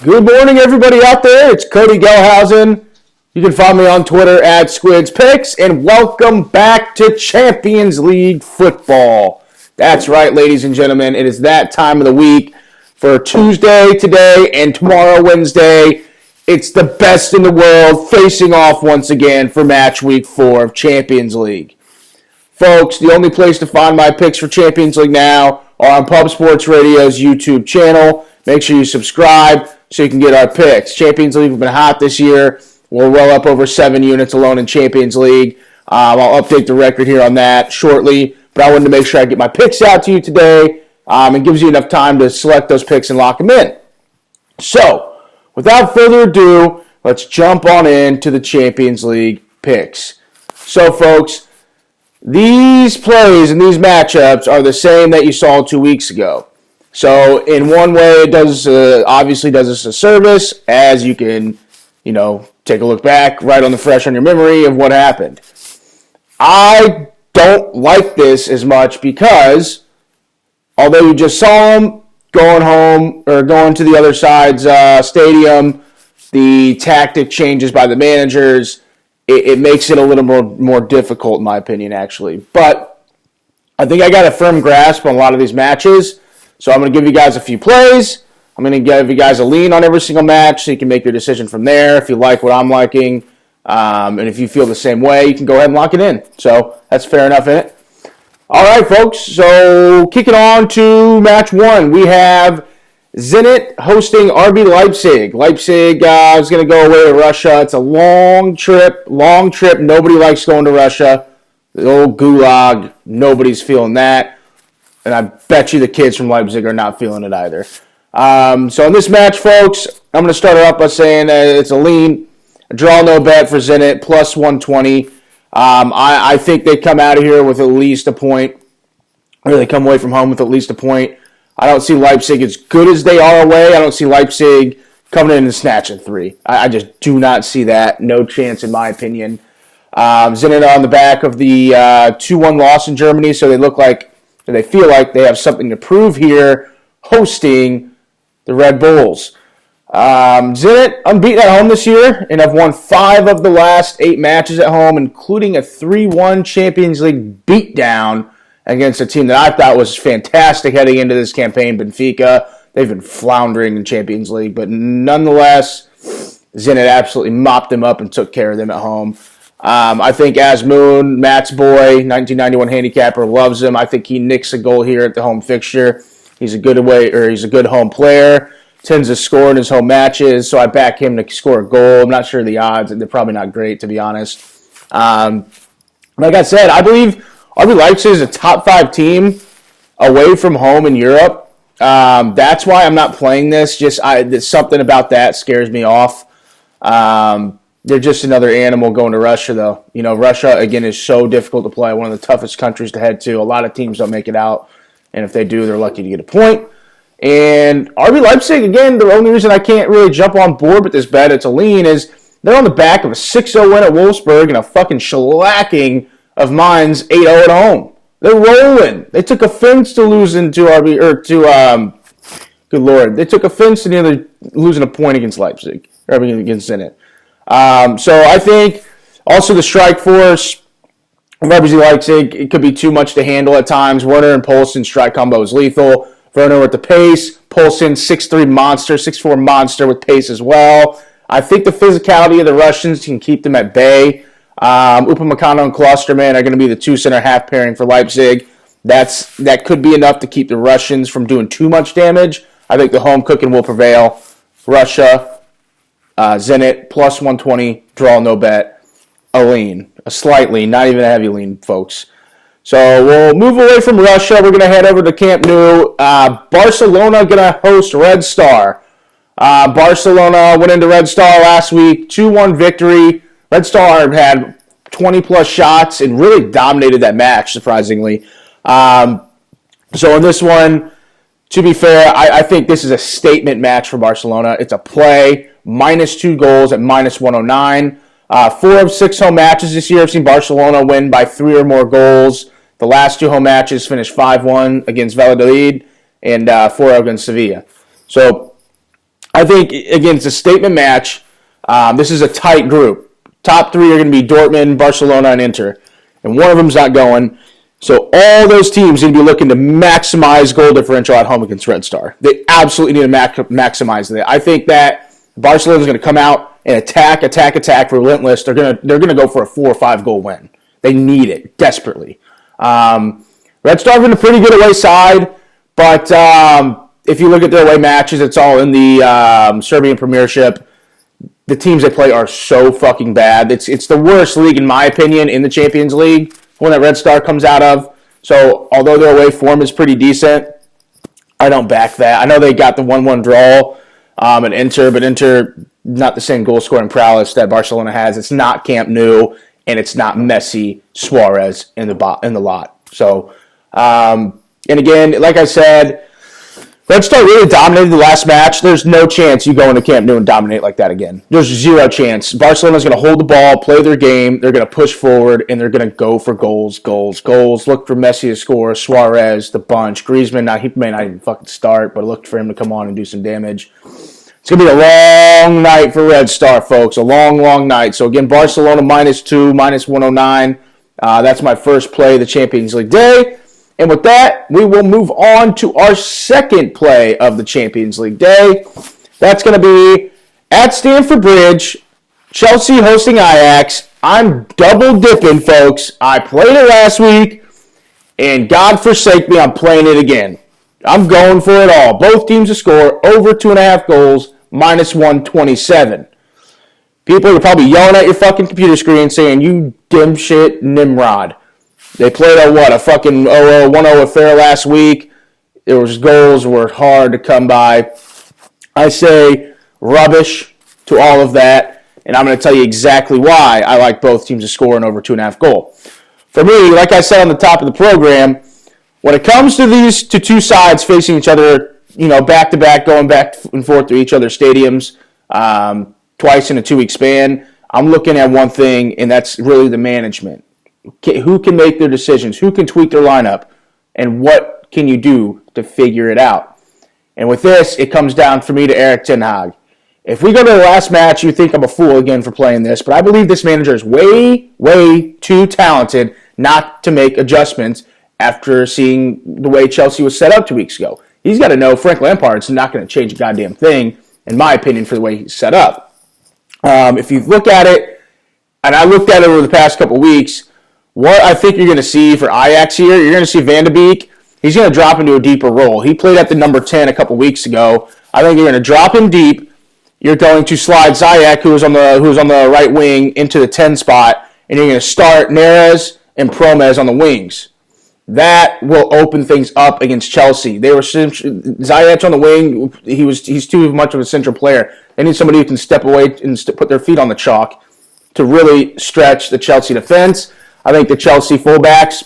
Good morning, everybody out there. It's Cody Gelhausen. You can find me on Twitter at SquidsPicks, and welcome back to Champions League football. That's right, ladies and gentlemen. It is that time of the week for Tuesday, today, and tomorrow, Wednesday. It's the best in the world facing off once again for match week 4 of Champions League. Folks, the only place to find my picks for Champions League now are on Pub Sports Radio's YouTube channel. Make sure you subscribe so you can get our picks. Champions League has been hot this year. We're well up over 7 units alone in Champions League. I'll update the record here on that shortly, but I wanted to make sure I get my picks out to you today. It gives you enough time to select those picks and lock them in. So, without further ado, let's jump on into the Champions League picks. So, folks, these plays and these matchups are the same that you saw 2 weeks ago. So in one way, it obviously does us a service, as you can, take a look back right on the fresh on your memory of what happened. I don't like this as much because, although you just saw them going home or going to the other side's stadium, the tactic changes by the managers, it makes it a little more difficult, in my opinion, actually. But I think I got a firm grasp on a lot of these matches. So I'm going to give you guys a few plays. I'm going to give you guys a lean on every single match so you can make your decision from there if you like what I'm liking. And if you feel the same way, you can go ahead and lock it in. So that's fair enough in it. All right, folks. So kicking on to match 1, we have Zenit hosting RB Leipzig. Leipzig is going to go away to Russia. It's a long trip. Nobody likes going to Russia. The old gulag. Nobody's feeling that. And I bet you the kids from Leipzig are not feeling it either. So in this match, folks, I'm going to start it up by saying it's a lean. A draw no bet for Zenit, plus 120. I think they come out of here with at least a point. Or they come away from home with at least a point. I don't see Leipzig as good as they are away. I don't see Leipzig coming in and snatching 3. I just do not see that. No chance, in my opinion. Zenit are on the back of the 2-1 loss in Germany, so they feel like they have something to prove here hosting the Red Bulls. Zenit unbeaten at home this year and have won 5 of the last 8 matches at home, including a 3-1 Champions League beatdown against a team that I thought was fantastic heading into this campaign, Benfica. They've been floundering in Champions League, but nonetheless, Zenit absolutely mopped them up and took care of them at home. I think Asmoon, Matt's boy, 1991 handicapper, loves him. I think he nicks a goal here at the home fixture. He's a good home player. Tends to score in his home matches, so I back him to score a goal. I'm not sure the odds. They're probably not great, to be honest. Like I said, I believe RB Leipzig is a top 5 team away from home in Europe. That's why I'm not playing this. Something about that scares me off. They're just another animal going to Russia, though. Russia, again, is so difficult to play. One of the toughest countries to head to. A lot of teams don't make it out. And if they do, they're lucky to get a point. And RB Leipzig, again, the only reason I can't really jump on board with this bet, it's a lean, is they're on the back of a 6-0 win at Wolfsburg and a fucking shellacking of Mainz 8-0 at home. They're rolling. They took offense to losing to good Lord. They took offense to nearly losing a point against Leipzig, or against Zenit. So I think also the strike force of RB Leipzig, it could be too much to handle at times. Werner and Poulsen strike combo is lethal. Werner with the pace. Poulsen 6'3 monster, 6'4 monster with pace as well. I think the physicality of the Russians can keep them at bay. Upamecano and Klosterman are going to be the 2 center half pairing for Leipzig. That could be enough to keep the Russians from doing too much damage. I think the home cooking will prevail. Russia, Zenit, plus 120, draw no bet, a lean, a slight lean, not even a heavy lean, folks. So we'll move away from Russia. We're going to head over to Camp Nou. Barcelona going to host Red Star. Barcelona went into Red Star last week, 2-1 victory. Red Star had 20-plus shots and really dominated that match, surprisingly. So in this one, to be fair, I think this is a statement match for Barcelona. It's a play, -2 goals at -109. 4 of 6 home matches this year have seen Barcelona win by 3 or more goals. The last 2 home matches finished 5-1 against Valladolid and 4 against Sevilla. So I think, again, it's a statement match. This is a tight group. Top three are going to be Dortmund, Barcelona, and Inter. And one of them's not going. So all those teams need to be looking to maximize goal differential at home against Red Star. They absolutely need to maximize that. I think that Barcelona's going to come out and attack, relentless. They're going to go for a 4 or 5 goal win. They need it desperately. Red Star been a pretty good away side, but if you look at their away matches, it's all in the Serbian Premiership. The teams they play are so fucking bad. It's the worst league, in my opinion, in the Champions League, one that Red Star comes out of. So although their away form is pretty decent, I don't back that. I know they got the 1-1 draw at Inter, but Inter, not the same goal-scoring prowess that Barcelona has. It's not Camp Nou, and it's not Messi, Suarez in the lot. So, and again, like I said, Red Star really dominated the last match. There's no chance you go into Camp Nou and dominate like that again. There's zero chance. Barcelona's going to hold the ball, play their game. They're going to push forward, and they're going to go for goals. Look for Messi to score, Suarez, the bunch. Griezmann, he may not even fucking start, but look for him to come on and do some damage. It's going to be a long night for Red Star, folks. A long, long night. So, again, Barcelona -2, -109. That's my first play of the Champions League day. And with that, we will move on to our second play of the Champions League day. That's going to be at Stamford Bridge, Chelsea hosting Ajax. I'm double dipping, folks. I played it last week, and God forsake me, I'm playing it again. I'm going for it all. Both teams to score over 2.5 goals, -127. People are probably yelling at your fucking computer screen saying, you dipshit Nimrod. They played a fucking 1-0 affair last week. Goals were hard to come by. I say rubbish to all of that, and I'm going to tell you exactly why I like both teams to score an over 2.5 goal. For me, like I said on the top of the program, when it comes to these two sides facing each other, back to back, going back and forth to each other's stadiums, twice in a 2-week span, I'm looking at one thing, and that's really the management. Who can make their decisions? Who can tweak their lineup? And what can you do to figure it out? And with this, it comes down for me to Erik ten Hag. If we go to the last match, you think I'm a fool again for playing this, but I believe this manager is way, way too talented not to make adjustments after seeing the way Chelsea was set up 2 weeks ago. He's got to know Frank Lampard's not going to change a goddamn thing, in my opinion, for the way he's set up. If you look at it, and I looked at it over the past couple weeks, what I think you're going to see for Ajax here, you're going to see Van de Beek. He's going to drop into a deeper role. He played at the number 10 a couple weeks ago. I think you're going to drop him deep. You're going to slide Ziyech, who's on the right wing, into the 10 spot, and you're going to start Neres and Promes on the wings. That will open things up against Chelsea. Ziyech on the wing. He's too much of a central player. They need somebody who can step away and put their feet on the chalk to really stretch the Chelsea defense. I think the Chelsea fullbacks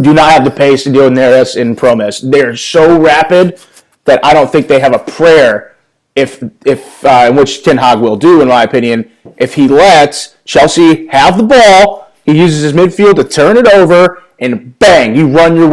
do not have the pace to deal with Neres and Promes. They're so rapid that I don't think they have a prayer in which Ten Hag will do, in my opinion, if he lets Chelsea have the ball, he uses his midfield to turn it over, and bang, you run your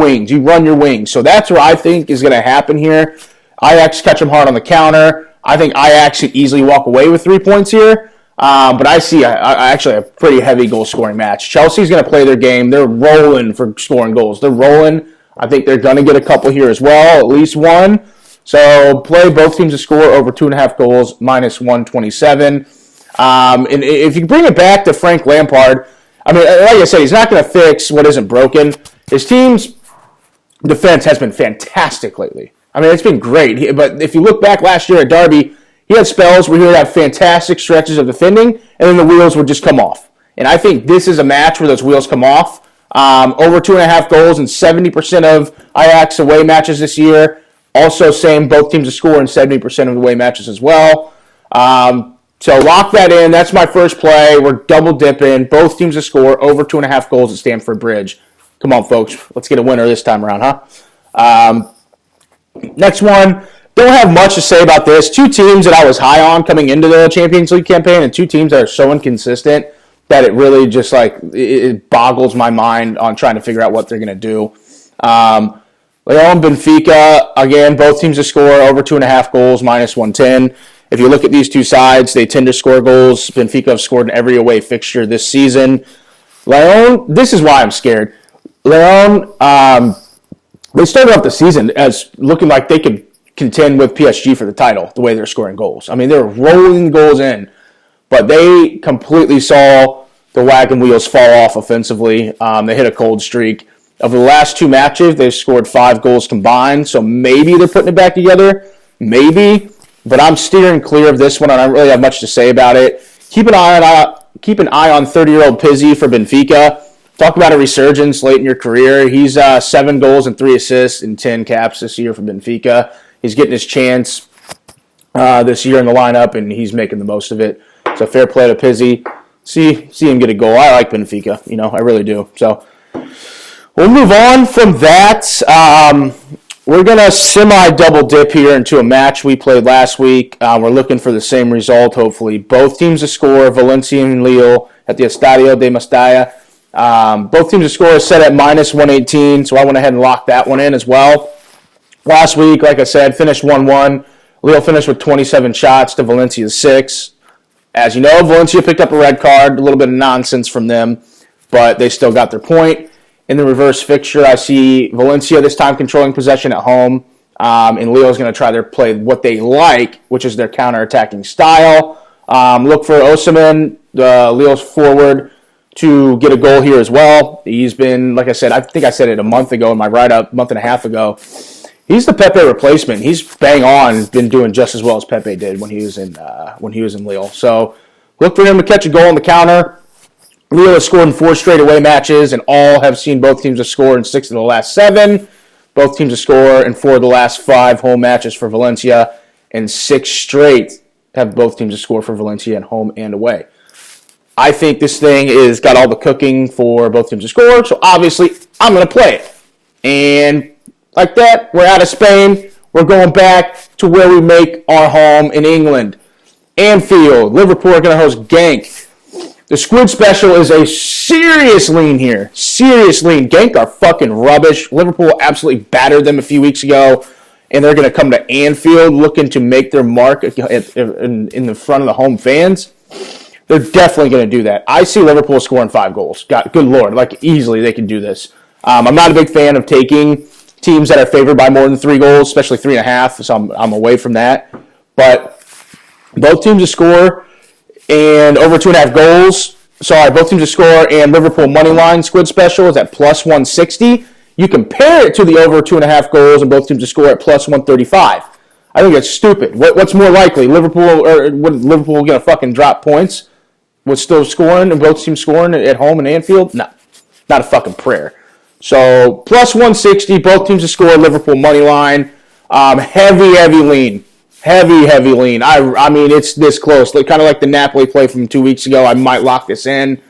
wings. So that's what I think is going to happen here. Ajax catch them hard on the counter. I think Ajax should easily walk away with 3 points here. But I see actually a pretty heavy goal-scoring match. Chelsea's going to play their game. They're rolling for scoring goals. They're rolling. I think they're going to get a couple here as well, at least one. So play both teams to score over 2.5 goals, -127. And if you bring it back to Frank Lampard, I mean, like I said, he's not going to fix what isn't broken. His team's defense has been fantastic lately. I mean, it's been great. But if you look back last year at Derby, he had spells where he would have fantastic stretches of defending, and then the wheels would just come off. And I think this is a match where those wheels come off. Over 2.5 goals in 70% of Ajax away matches this year. Also, same, both teams to score in 70% of the away matches as well. So lock that in. That's my first play. We're double dipping. Both teams to score over 2.5 goals at Stamford Bridge. Come on, folks. Let's get a winner this time around, huh? Next one. Don't have much to say about this. Two teams that I was high on coming into the Champions League campaign, and two teams that are so inconsistent that it really just it boggles my mind on trying to figure out what they're going to do. Leon, Benfica, again, both teams to score over 2.5 goals, minus 110. If you look at these two sides, they tend to score goals. Benfica have scored in every away fixture this season. Leon, this is why I'm scared. Leon, they started off the season as looking like they could contend with PSG for the title, the way they're scoring goals. I mean, they're rolling goals in, but they completely saw the wagon wheels fall off offensively. They hit a cold streak. Over the last 2 matches, they've scored 5 goals combined, so maybe they're putting it back together. Maybe. But I'm steering clear of this one. I don't really have much to say about it. Keep an eye on 30-year-old Pizzi for Benfica. Talk about a resurgence late in your career. He's 7 goals and 3 assists in 10 caps this year for Benfica. He's getting his chance this year in the lineup, and he's making the most of it. So fair play to Pizzi. See him get a goal. I like Benfica. I really do. So we'll move on from that. We're going to semi-double dip here into a match we played last week. We're looking for the same result, hopefully. Both teams to score, Valencia and Lille at the Estadio de Mestalla. Both teams to score is set at minus 118, so I went ahead and locked that one in as well. Last week, like I said, finished 1-1. Lille finished with 27 shots to Valencia's 6. As you know, Valencia picked up a red card, a little bit of nonsense from them, but they still got their point. In the reverse fixture, I see Valencia this time controlling possession at home, and Lille is going to try to play what they like, which is their counter-attacking style. Look for Osimhen, Lille's forward, to get a goal here as well. He's been, like I said, I think I said it a month ago in my write-up, month and a half ago. He's the Pepe replacement. He's bang on, been doing just as well as Pepe did when he was in Lille. So look for him to catch a goal on the counter. Lille has scored in 4 straight away matches, and all have seen both teams to score in 6 of the last 7. Both teams to score in 4 of the last 5 home matches for Valencia, and 6 straight have both teams to score for Valencia at home and away. I think this thing is got all the cooking for both teams to score, so obviously I'm going to play it. And like that, we're out of Spain. We're going back to where we make our home in England. Anfield. Liverpool are going to host Genk. The Squid Special is a serious lean here. Serious lean. Genk are fucking rubbish. Liverpool absolutely battered them a few weeks ago, and they're going to come to Anfield looking to make their mark in the front of the home fans. They're definitely going to do that. I see Liverpool scoring 5 goals. God, good Lord. Like, easily they can do this. I'm not a big fan of taking teams that are favored by more than 3 goals, especially 3.5, so I'm away from that. But both teams to score and over 2.5 goals. Both teams to score and Liverpool money line Squid Special is at plus 160. You compare it to the over 2.5 goals and both teams to score at plus 135. I think it's stupid. What's more likely? Liverpool going to fucking drop points with still scoring and both teams scoring at home in Anfield? No, not a fucking prayer. So plus 160, both teams to score, Liverpool money line. Heavy lean. Heavy lean. I mean, it's this close. Kind of like the Napoli play from 2 weeks ago. I might lock this in.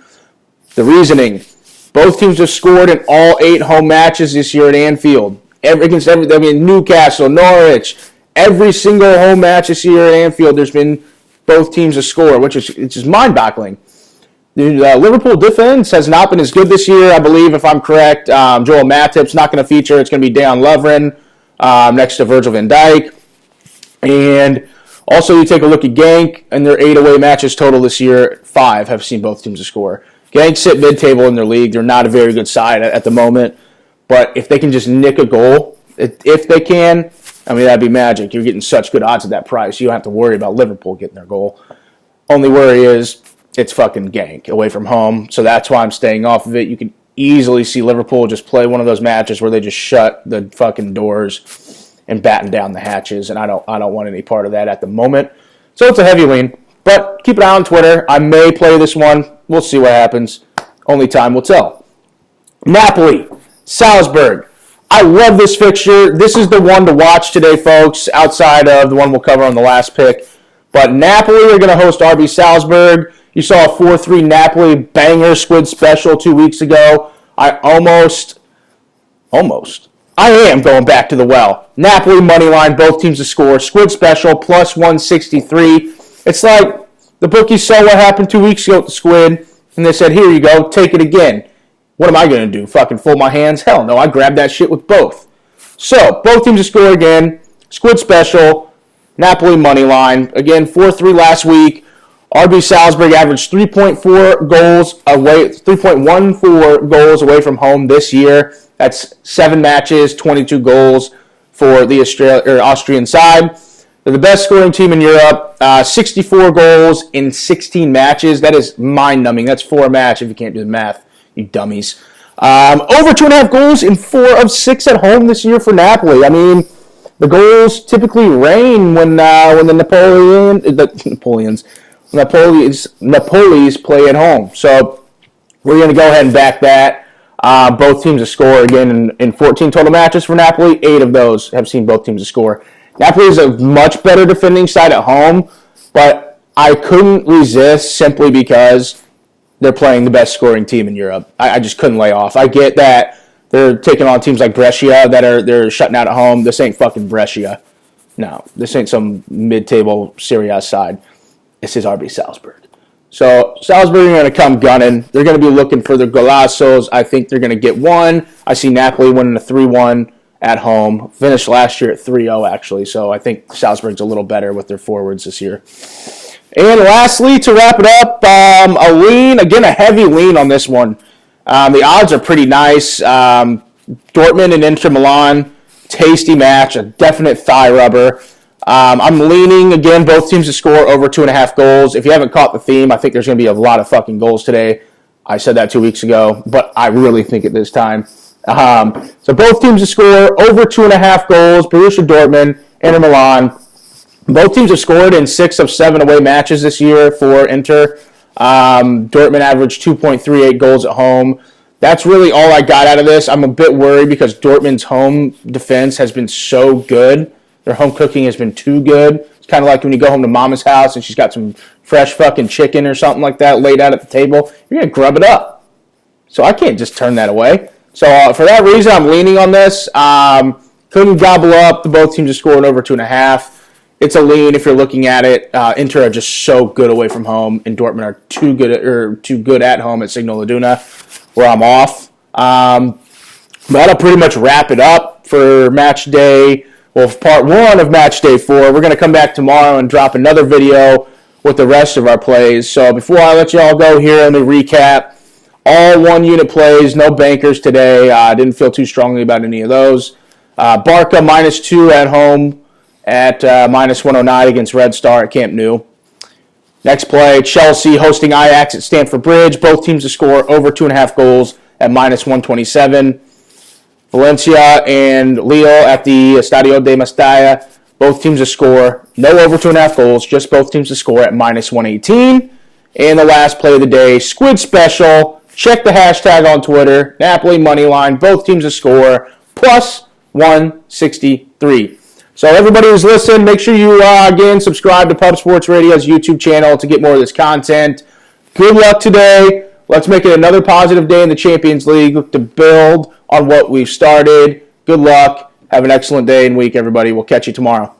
The reasoning. Both teams have scored in all 8 home matches this year at Anfield. Newcastle, Norwich. Every single home match this year at Anfield, there's been both teams to score, which is mind-boggling. The Liverpool defense has not been as good this year, I believe, if I'm correct. Joel Matip's not going to feature. It's going to be Dejan Lovren next to Virgil van Dijk. And also, you take a look at Genk, and their 8 away matches total this year, 5 have seen both teams to score. Genk sit mid-table in their league. They're not a very good side at the moment. But if they can just nick a goal, if they can, I mean, that'd be magic. You're getting such good odds at that price. You don't have to worry about Liverpool getting their goal. Only worry is it's fucking Genk away from home. So that's why I'm staying off of it. You can easily see Liverpool just play one of those matches where they just shut the fucking doors and batten down the hatches, and I don't want any part of that at the moment. So it's a heavy lean, but keep an eye on Twitter. I may play this one. We'll see what happens. Only time will tell. Napoli, Salzburg. I love this fixture. This is the one to watch today, folks, outside of the one we'll cover on the last pick. But Napoli are going to host RB Salzburg. You saw a 4-3 Napoli banger Squid Special 2 weeks ago. I am going back to the well. Napoli money line, both teams to score. Squid Special plus 163. It's like the bookies saw what happened 2 weeks ago with the Squid, and they said, here you go, take it again. What am I going to do? Fucking fold my hands? Hell no, I grabbed that shit with both. So, both teams to score again. Squid special. Napoli money line. Again, 4-3 last week. RB Salzburg averaged 3.14 goals away from home this year. That's 7 matches, 22 goals for the Austrian side. They're the best scoring team in Europe. 64 goals in 16 matches. That is mind-numbing. That's 4 a match if you can't do the math, you dummies. Over 2.5 goals in 4 of 6 at home this year for Napoli. I mean, the goals typically rain when the Napolis play at home. So we're going to go ahead and back that. Both teams to score again in 14 total matches for Napoli. 8 of those have seen both teams to score. Napoli is a much better defending side at home, but I couldn't resist simply because they're playing the best scoring team in Europe. I just couldn't lay off. I get that they're taking on teams like Brescia they're shutting out at home. This ain't fucking Brescia. No, this ain't some mid-table Serie A side. This is RB Salzburg. So Salzburg are going to come gunning. They're going to be looking for their golazos. I think they're going to get one. I see Napoli winning a 3-1 at home. Finished last year at 3-0, actually. So I think Salzburg's a little better with their forwards this year. And lastly, to wrap it up, a lean. Again, a heavy lean on this one. The odds are pretty nice. Dortmund and Inter Milan, tasty match. A definite thigh rubber. I'm leaning, again, both teams to score over 2.5 goals. If you haven't caught the theme, I think there's going to be a lot of fucking goals today. I said that 2 weeks ago, but I really think it this time. So both teams to score over 2.5 goals. Borussia Dortmund, Inter Milan. Both teams have scored in 6 of 7 away matches this year for Inter. Dortmund averaged 2.38 goals at home. That's really all I got out of this. I'm a bit worried because Dortmund's home defense has been so good. Their home cooking has been too good. It's kind of like when you go home to mama's house and she's got some fresh fucking chicken or something like that laid out at the table. You're going to grub it up. So I can't just turn that away. So for that reason, I'm leaning on this. Couldn't gobble up the both teams are scoring over 2.5. It's a lean if you're looking at it. Inter are just so good away from home, and Dortmund are too good at home at Signal Iduna, where I'm off. But that'll pretty much wrap it up for match day. Well, part 1 of match day 4. We're going to come back tomorrow and drop another video with the rest of our plays. So before I let you all go here, let me recap. All 1-unit plays, no bankers today. I didn't feel too strongly about any of those. Barca -2 at home at -109 against Red Star at Camp Nou. Next play, Chelsea hosting Ajax at Stamford Bridge. Both teams to score over 2.5 goals at -127. Valencia and Lille at the Estadio de Mestalla. Both teams to score. No over 2.5 goals, just both teams to score at -118. And the last play of the day, Squid Special. Check the hashtag on Twitter. Napoli Moneyline. Both teams to score. Plus 163. So everybody who's listening, make sure you, again, subscribe to Pub Sports Radio's YouTube channel to get more of this content. Good luck today. Let's make it another positive day in the Champions League. Look to build on what we've started. Good luck. Have an excellent day and week, everybody. We'll catch you tomorrow.